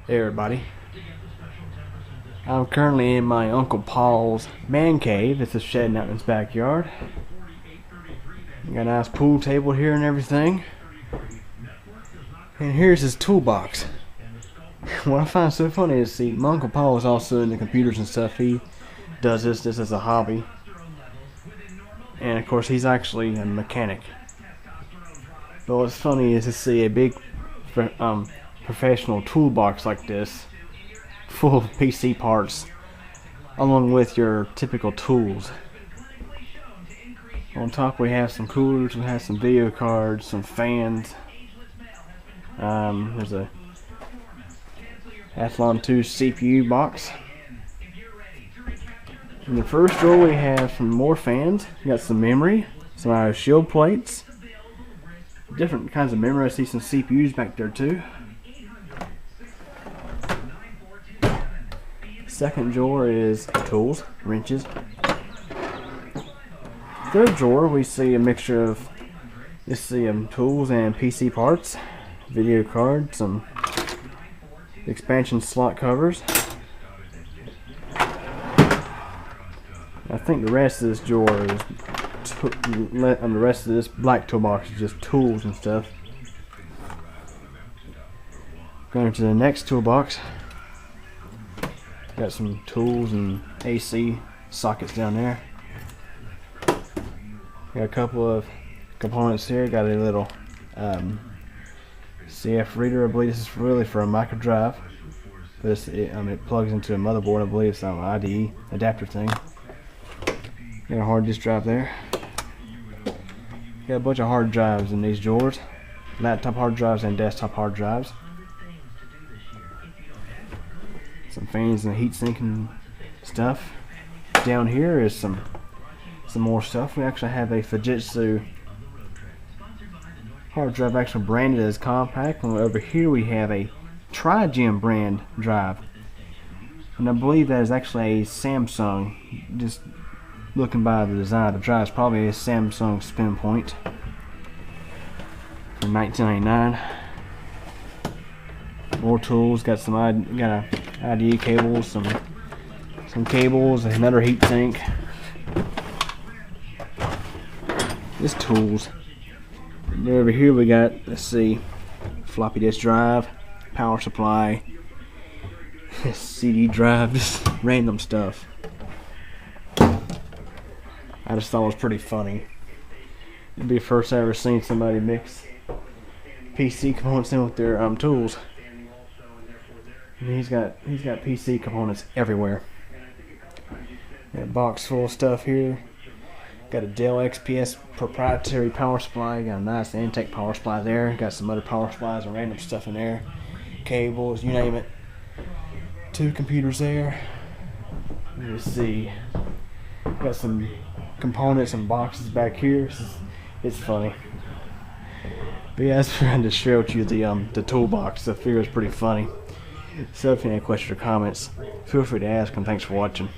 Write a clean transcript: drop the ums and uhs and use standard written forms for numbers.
Hey everybody, I'm currently in my Uncle Paul's man cave. It's a shed out in his backyard. Got a nice pool table here and everything. And here's his toolbox. What I find so funny is, see, my Uncle Paul is also into computers and stuff. He does this as a hobby. And of course he's actually a mechanic. But what's funny is to see a big professional toolbox like this full of PC parts along with your typical tools. On top we have some coolers, we have some video cards, some fans. There's a Athlon 2 CPU box. In the first drawer we have some more fans. We got some memory, some shield plates, different kinds of memory. I see some CPUs back there too. Second drawer is tools, wrenches. Third drawer we see a mixture of tools and PC parts, video cards, some expansion slot covers. I think the rest of this drawer is the rest of this black toolbox is just tools and stuff. Going to the next toolbox. Got some tools and AC sockets down there. Got a couple of components here. Got a little CF reader. I believe this is really for a micro drive. But it plugs into a motherboard. I believe it's an IDE adapter thing. Got a hard disk drive there. Got a bunch of hard drives in these drawers. Laptop hard drives and desktop hard drives. Some fans and a heatsink and stuff. Down here is some more stuff. We actually have a Fujitsu hard drive, actually branded as compact. And over here we have a Tri-Gem brand drive, and I believe that is actually a Samsung. Just looking by the design of the drive, it's probably a Samsung spin point for $19.99. More tools. Got a IDE cables, some cables, another heatsink. This tools. And over here we got, let's see, floppy disk drive, power supply, CD drive, just random stuff. I just thought it was pretty funny. It'd be the first I ever seen somebody mix PC components in with their tools. And he's got PC components everywhere. Got a box full of stuff here. Got a Dell XPS proprietary power supply. Got a nice Antec power supply there. Got some other power supplies and random stuff in there. Cables, you name it. 2 computers there. Let me see. Got some components and boxes back here. It's funny. But yeah, I was trying to share with you the toolbox. I figure it's pretty funny. So if you have any questions or comments, feel free to ask, and thanks for watching.